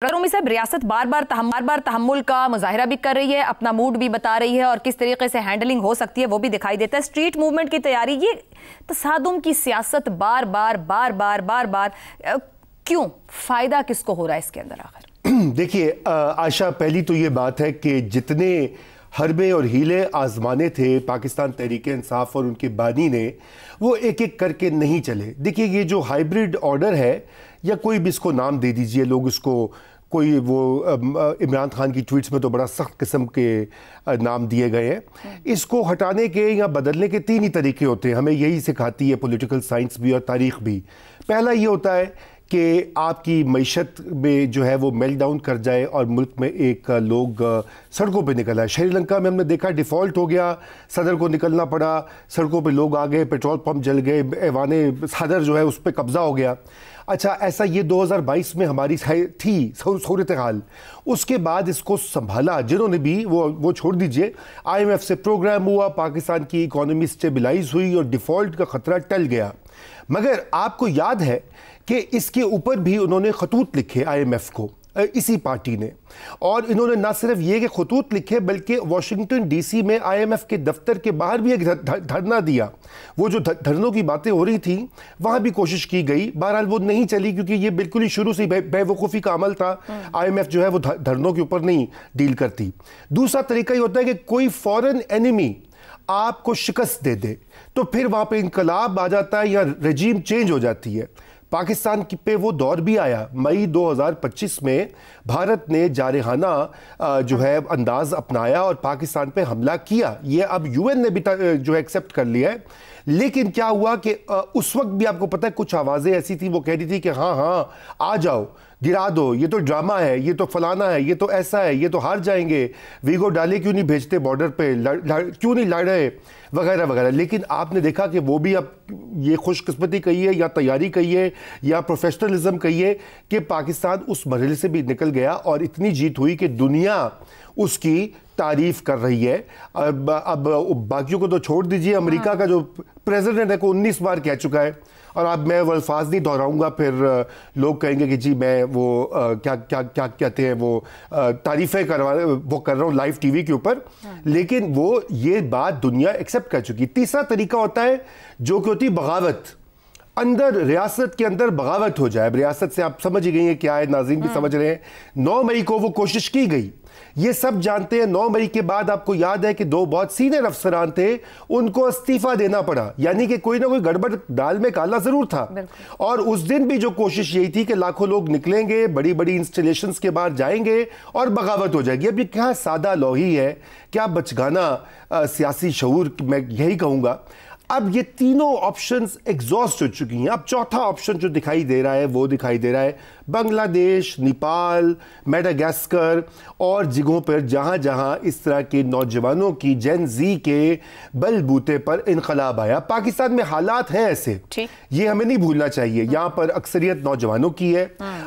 रमीम साहब, रियासत बार बार तहम्मुल का मुजाहिरा भी कर रही है, अपना मूड भी बता रही है और किस तरीके से हैंडलिंग हो सकती है वो भी दिखाई देता है। स्ट्रीट मूवमेंट की तैयारी, ये तसादुम की सियासत बार बार क्यों? फायदा किसको हो रहा है इसके अंदर आखिर? देखिए आशा, पहली तो ये बात है कि जितने हरबे और हीले आजमाने थे पाकिस्तान तहरीक इंसाफ और उनके बानी ने, वो एक एक करके नहीं चले। देखिए ये जो हाइब्रिड ऑर्डर है, या कोई भी इसको नाम दे दीजिए, लोग इसको कोई वो इमरान खान की ट्वीट्स में तो बड़ा सख्त किस्म के नाम दिए गए हैं। इसको हटाने के या बदलने के तीन ही तरीके होते हैं, हमें यही सिखाती है पॉलिटिकल साइंस भी और तारीख़ भी। पहला ये होता है कि आपकी मईशत में जो है वो मेल्ट डाउन कर जाए और मुल्क में एक लोग सड़कों पे निकल आए। श्रीलंका में हमने देखा डिफ़ॉल्ट हो गया, सदर को निकलना पड़ा, सड़कों पे लोग आ गए, पेट्रोल पंप जल गए, ऐवाने सदर जो है उस पर कब्ज़ा हो गया। अच्छा, ऐसा ये 2022 में हमारी थी सूरत हाल। उसके बाद इसको संभाला जिन्होंने भी, वो छोड़ दीजिए, IMF से प्रोग्राम हुआ, पाकिस्तान की इकॉनमी स्टेबलाइज हुई और डिफ़ॉल्ट का ख़तरा टल गया। मगर आपको याद है कि इसके ऊपर भी उन्होंने खतूत लिखे IMF को, इसी पार्टी ने, और इन्होंने ना सिर्फ ये कि खतूत लिखे बल्कि वाशिंगटन DC में IMF के दफ्तर के बाहर भी एक धरना दिया। वो जो धरनों की बातें हो रही थी वहाँ भी कोशिश की गई, बहरहाल वो नहीं चली क्योंकि ये बिल्कुल ही शुरू से बेवकूफ़ी का अमल था। IMF जो है वो धरनों के ऊपर नहीं डील करती। दूसरा तरीका ये होता है कि कोई फॉरेन एनिमी आपको शिकस्त दे दे तो फिर वहाँ पे इनकलाब आ जाता है या रजीम चेंज हो जाती है। पाकिस्तान पे वो दौर भी आया। मई 2025 में भारत ने जारहाना जो है अंदाज अपनाया और पाकिस्तान पे हमला किया। ये अब UN ने भी जो है एक्सेप्ट कर लिया है। लेकिन क्या हुआ कि उस वक्त भी आपको पता है कुछ आवाज़ें ऐसी थी, वो कह रही थी कि हाँ आ जाओ, गिरा दो, ये तो ड्रामा है, ये तो फलाना है, ये तो ऐसा है, ये तो हार जाएंगे, वीगो डाले क्यों नहीं भेजते बॉर्डर पे, क्यों नहीं लड़ रहे, वगैरह वगैरह। लेकिन आपने देखा कि वो भी अब ये खुशकिस्मती कहिए या तैयारी कहिए या प्रोफेशनलिज्म कहिए कि पाकिस्तान उस मरहले से भी निकल गया और इतनी जीत हुई कि दुनिया उसकी तारीफ कर रही है। अब बाकियों को तो छोड़ दीजिए, अमेरिका का जो प्रेसिडेंट है को 19 बार कह चुका है, और अब मैं वो अल्फाज नहीं दोहराऊंगा, फिर लोग कहेंगे कि जी मैं वो क्या क्या क्या कहते हैं वो तारीफ़ें कर रहा हूँ लाइव TV के ऊपर। लेकिन वो ये बात दुनिया एक्सेप्ट कर चुकी। तीसरा तरीका होता है जो कि होती है बगावत, अंदर रियासत के अंदर बगावत हो जाए। रियासत से आप समझ ही गई हैं क्या है, नाज़रीन भी समझ रहे हैं। 9 मई को वो कोशिश की गई, ये सब जानते हैं। 9 मई के बाद आपको याद है कि 2 बहुत सीनियर अफसरान थे, उनको इस्तीफा देना पड़ा, यानी कि कोई ना कोई गड़बड़ दाल में काला जरूर था। और उस दिन भी जो कोशिश यही थी कि लाखों लोग निकलेंगे, बड़ी बड़ी इंस्टॉलेशंस के बाहर जाएंगे और बगावत हो जाएगी। अब ये क्या सादा लोही है, क्या बचगाना सियासी शऊर, मैं यही कहूँगा। अब ये तीनों ऑप्शंस एग्जॉस्ट हो चुकी हैं। अब चौथा ऑप्शन जो दिखाई दे रहा है वो दिखाई दे रहा है बांग्लादेश, नेपाल, मेडागास्कर और जगहों पर जहाँ जहाँ इस तरह के नौजवानों की जेन जी के बलबूते पर इनकलाब आया। पाकिस्तान में हालात हैं ऐसे, ये हमें नहीं भूलना चाहिए। यहाँ पर अक्सरियत नौजवानों की है,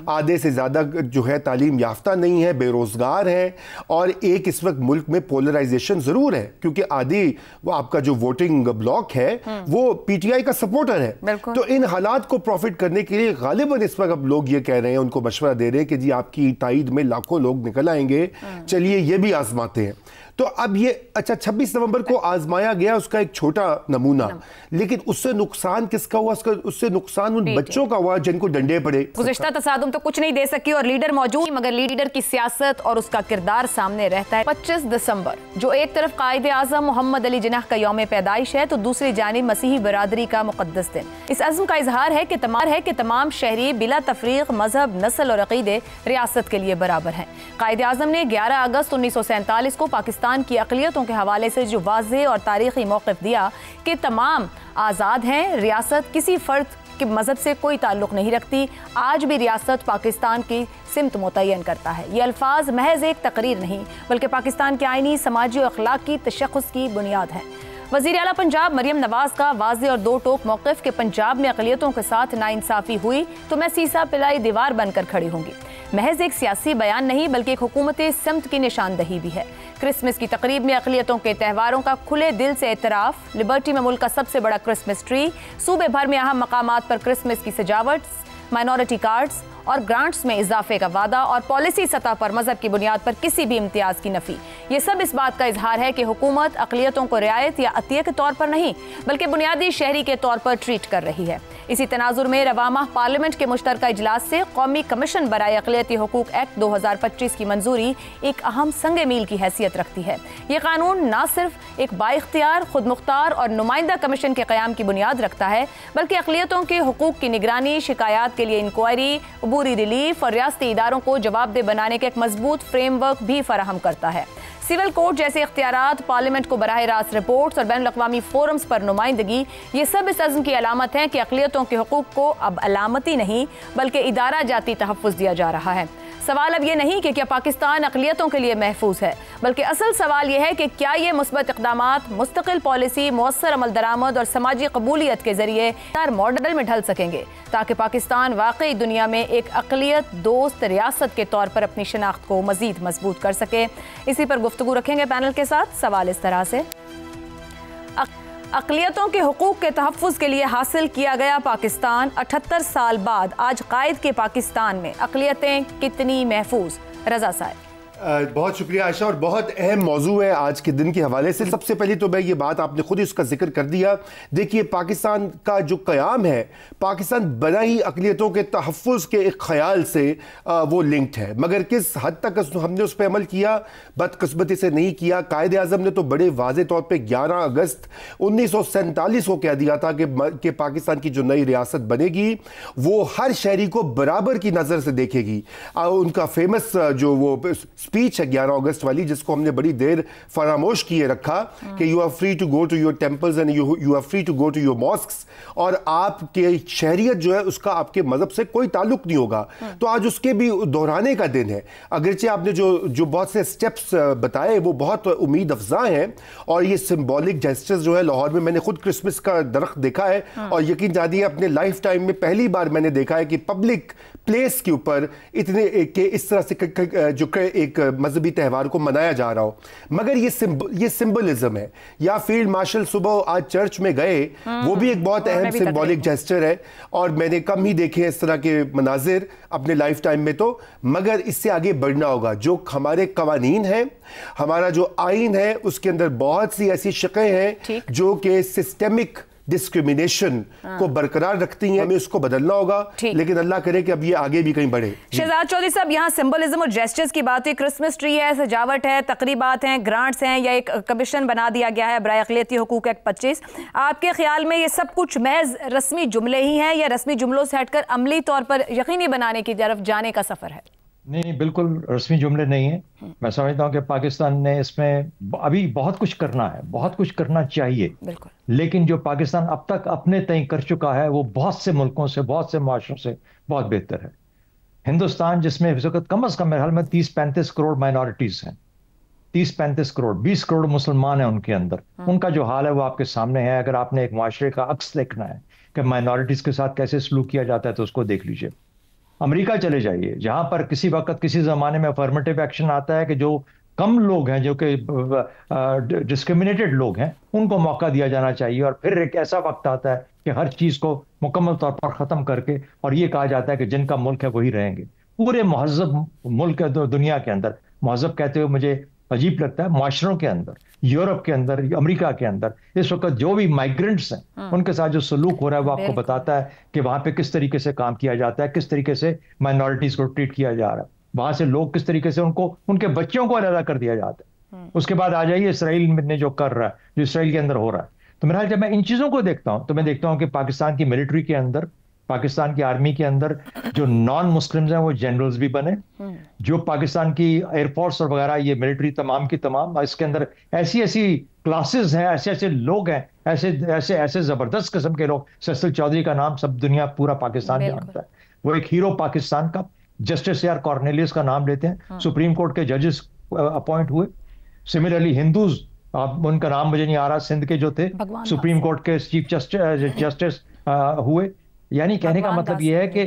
आधे से ज़्यादा जो है तालीम याफ्ता नहीं है, बेरोज़गार है, और एक इस वक्त मुल्क में पोलराइजेशन ज़रूर है क्योंकि आधी वो आपका जो वोटिंग ब्लॉक है वो PTI का सपोर्टर है। तो इन हालात को प्रॉफिट करने के लिए गालिबन इस वक्त अब लोग ये कह रहे हैं, उनको मशवरा दे रहे हैं कि जी आपकी ताईद में लाखों लोग निकल आएंगे, चलिए ये भी आजमाते हैं। तो अब ये अच्छा 26 नवंबर को आजमाया गया, उसका एक छोटा नमूना, लेकिन उससे नुकसान किसका हुआ? उससे नुकसान उन बच्चों का हुआ जिनको डंडे पड़े। गुज़िश्ता तसादुम तो कुछ नहीं दे सकी और लीडर मौजूद, मगर लीडर की सियासत और उसका किरदार सामने रहता है। 25 दिसंबर जो एक तरफ कायद आज़म मोहम्मद अली जिन्नाह का यौम पैदाइश है तो दूसरी जानिब मसीही बरादरी का मुक़द्दस दिन। इस अज़्म का इजहार है कि तमाम शहरी बिला तफरीक मजहब, नस्ल और अक़ीदे रियासत के लिए बराबर हैं। कायद आज़म ने 11 अगस्त 1947 को पाकिस्तान की अक़लियतों के हवाले से जो वाज़ेह और तारीख़ी मौक़िफ़ दिया कि तमाम आज़ाद हैं, रियासत किसी फ़र्द के मज़हब से कोई ताल्लुक़ नहीं रखती, आज भी रियासत पाकिस्तान की सिमत मुतय्यन करता है। ये अल्फाज महज एक तकरीर नहीं बल्कि पाकिस्तान के आइनी, समाजी और अखलाकी तशख़्ख़ुस की बुनियाद है। वज़ीर आला पंजाब मरियम नवाज़ का वाज़ेह और दो टोक मौक़िफ़ के पंजाब में अक़लियतों के साथ नाइंसाफ़ी हुई तो मैं सीसा पिलाई दीवार बनकर खड़ी होंगी, महज एक सियासी बयान नहीं बल्कि एक हुकूमत सिमत की निशानदही भी है। क्रिसमस की तकरीब में अक़लियतों के त्यौहारों का खुले दिल से एतराफ़, लिबर्टी में मुल्क का सबसे बड़ा क्रिसमस ट्री, सूबे भर में अहम मकामात पर क्रिसमस की सजावट, माइनॉरिटी कार्ड्स और ग्रांट्स में इजाफे का वादा और पॉलिसी सतह पर मजहब की बुनियाद पर किसी भी इम्तियाज की नफी। ये सब इस बात का इजहार है कि हुकूमत अक़लियतों को रियायत या अतिया के तौर पर नहीं बल्कि बुनियादी शहरी के तौर पर ट्रीट कर रही है। इसी तनाजुर में रवा माह पार्लियामेंट के मुश्तरका इजलास से कौमी कमीशन बराए अक़लियती हुकूक एक्ट 2025 की मंजूरी एक अहम संगे मील की हैसियत रखती है। ये कानून न सिर्फ एक बाइख्तियार, खुद मुख्तार और नुमाइंदा कमीशन के क़याम की बुनियाद रखता है बल्कि अक़लियतों के हुकूक की निगरानी, शिकायत के लिए इंक्वायरी, अबूरी रिलीफ और रियासती इदारों को जवाबदेह बनाने के एक मजबूत फ्रेमवर्क भी फराहम करता है। सिविल कोर्ट जैसे इख्तियारात, पार्लियामेंट को बराह रास्त रिपोर्ट्स और बैनुल अक़वामी फोरम्स पर नुमाइंदगी, ये सब इस अज़्म की अलामत हैं कि अक़लियतों के हुकूक को अब अलामती नहीं बल्कि इदारा जाती तहफ़्फ़ुज़ दिया जा रहा है। सवाल अब ये नहीं कि क्या पाकिस्तान अक़लियतों के लिए महफूज है, बल्कि असल सवाल यह है कि क्या ये मुस्बत इक़दामात मुस्तकिल पॉलिसी, मौसर अमल दरामद और समाजी कबूलियत के जरिए मॉडल में ढल सकेंगे ताकि पाकिस्तान वाकई दुनिया में एक अक़लियत दोस्त रियासत के तौर पर अपनी शनाख्त को मज़ीद मजबूत कर सके। इसी पर गुफ्तगू रखेंगे पैनल के साथ। सवाल इस तरह से, अक़लियतों के हुकूक के तहफ़्फ़ुज़ के लिए हासिल किया गया पाकिस्तान 78 साल बाद आज कायद के पाकिस्तान में अक़लियतें कितनी महफूज? रज़ा साहब। बहुत शुक्रिया आयशा, और बहुत अहम मौजू है आज के दिन के हवाले से। सबसे पहले तो मैं ये बात, आपने खुद ही उसका जिक्र कर दिया। देखिए, पाकिस्तान का जो क़याम है, पाकिस्तान बना ही अक़लियतों के तहफ़्फ़ुज़ के एक ख़याल से वो लिंक्ड है, मगर किस हद तक हमने उस पर अमल किया, बदकिस्मती से नहीं किया। कायदे आज़म ने तो बड़े वाज़े तौर पर 11 अगस्त 1947 को कह दिया था कि पाकिस्तान की जो नई रियासत बनेगी वो हर शहरी को बराबर की नज़र से देखेगी। उनका फेमस जो वो स्पीच है 11 अगस्त वाली, जिसको हमने बड़ी देर फरामोश किए रखा कि you are free to go to your temples and you are free to go to your mosques, और आपके शहरियत जो है उसका आपके मजहब से कोई ताल्लुक नहीं होगा। तो आज उसके भी दोहराने का दिन है। अगरचे आपने जो बहुत से स्टेप्स बताए वो बहुत उम्मीद अफजा हैं, और ये सिंबॉलिक जेस्चर्स जो है, लाहौर में मैंने खुद क्रिसमस का दरख्त देखा है, और यकीन जानिए अपने लाइफ टाइम में पहली बार मैंने देखा है कि पब्लिक प्लेस के ऊपर इतने के इस तरह से जो एक मजहबी त्यौहार को मनाया जा रहा हो। मगर ये सिंबलिज्म है। या फील्ड मार्शल सुबह आज चर्च में गए, वो भी एक बहुत अहम सिंबॉलिक जेस्चर है, और मैंने कम ही देखे इस तरह के मनाजिर अपने लाइफ टाइम में। तो मगर इससे आगे बढ़ना होगा। जो हमारे कवानीन हैं, हमारा जो आइन है, उसके अंदर बहुत सी ऐसी शिकें हैं जो कि सिस्टेमिक डिस्क्रिमिनेशन को बरकरार रखती हैं। हमें उसको बदलना होगा, लेकिन अल्लाह करे कि अब ये आगे भी कहीं बढ़े। शहजाद चौधरी साहब, यहाँ सिंबलिज्म और जेस्चर्स की बात है, क्रिसमस ट्री है, सजावट है, तकरीबात हैं, ग्रांट्स हैं, या एक कमीशन बना दिया गया है बराए अक़लियती हुकूक एक्ट 25। आपके ख्याल में ये सब कुछ महज रस्मी जुमले ही हैं या रस्मी जुमलों से हटकर अमली तौर पर यकीनी बनाने की तरफ जाने का सफर है? नहीं, बिल्कुल रस्मी जुमले नहीं है। मैं समझता हूँ कि पाकिस्तान ने इसमें अभी बहुत कुछ करना है, बहुत कुछ करना चाहिए, लेकिन जो पाकिस्तान अब तक अपने तय कर चुका है वो बहुत से मुल्कों से, बहुत से माशरों से बहुत बेहतर है। हिंदुस्तान, जिसमें इस वक्त कम अज कम मेरे ख्याल में 30-35 करोड़ माइनॉरिटीज हैं, 30-35 करोड़, 20 करोड़ मुसलमान हैं उनके अंदर। उनका जो हाल है वो आपके सामने है। अगर आपने एक माशरे का अक्स देखना है कि माइनॉरिटीज के साथ कैसे सलूक किया जाता है, तो उसको देख लीजिए। अमेरिका चले जाइए, जहां पर किसी वक्त किसी जमाने में अफर्मेटिव एक्शन आता है कि जो कम लोग हैं, जो कि डिस्क्रिमिनेटेड लोग हैं, उनको मौका दिया जाना चाहिए, और फिर एक ऐसा वक्त आता है कि हर चीज को मुकम्मल तौर पर खत्म करके और ये कहा जाता है कि जिनका मुल्क है वही रहेंगे। पूरे महज़ब मुल्क दुनिया के अंदर, महज़ब कहते हुए मुझे अजीब लगता है, माशरों के अंदर, यूरोप के अंदर, अमेरिका के अंदर इस वक्त जो भी माइग्रेंट्स हैं उनके साथ जो सलूक हो रहा है वो आपको बताता है कि वहां पे किस तरीके से काम किया जाता है, किस तरीके से माइनॉरिटीज को ट्रीट किया जा रहा है, वहां से लोग किस तरीके से उनको, उनके बच्चों को अलग कर दिया जाता है। उसके बाद आ जाइए इसराइल ने जो कर रहा है, जो इसराइल के अंदर हो रहा है। तो मेरा जब मैं इन चीजों को देखता हूं तो मैं देखता हूं कि पाकिस्तान की मिलिट्री के अंदर, पाकिस्तान की आर्मी के अंदर जो नॉन मुस्लिम्स हैं वो जनरल्स भी बने, जो पाकिस्तान की एयरफोर्स और वगैरह, ये मिलिट्री तमाम की तमाम, इसके अंदर ऐसी ऐसी क्लासेस हैं, ऐसे ऐसे लोग हैं, ऐसे ऐसे ऐसे जबरदस्त किस्म के लोग। सैसल चौधरी का नाम सब दुनिया, पूरा पाकिस्तान जानता है, वो एक हीरो पाकिस्तान का। जस्टिस यार कॉर्नेलियस का नाम लेते हैं, सुप्रीम कोर्ट के जजेस अपॉइंट हुए। सिमिलरली हिंदूज, उनका नाम मुझे नहीं आ रहा, सिंध के जो थे सुप्रीम कोर्ट के चीफ जस्टिस हुए। यानी कहने का मतलब यह है कि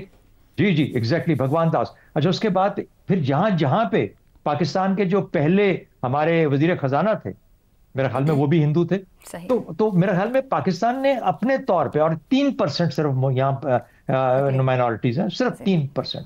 जी एग्जैक्टली, भगवान दास। अच्छा, उसके बाद फिर जहां जहां पे पाकिस्तान के जो पहले हमारे वजीर खजाना थे, मेरे ख्याल में वो भी हिंदू थे। तो मेरे ख्याल में पाकिस्तान ने अपने तौर पे, और 3% सिर्फ यहाँ माइनॉरिटीज हैं, सिर्फ 3%,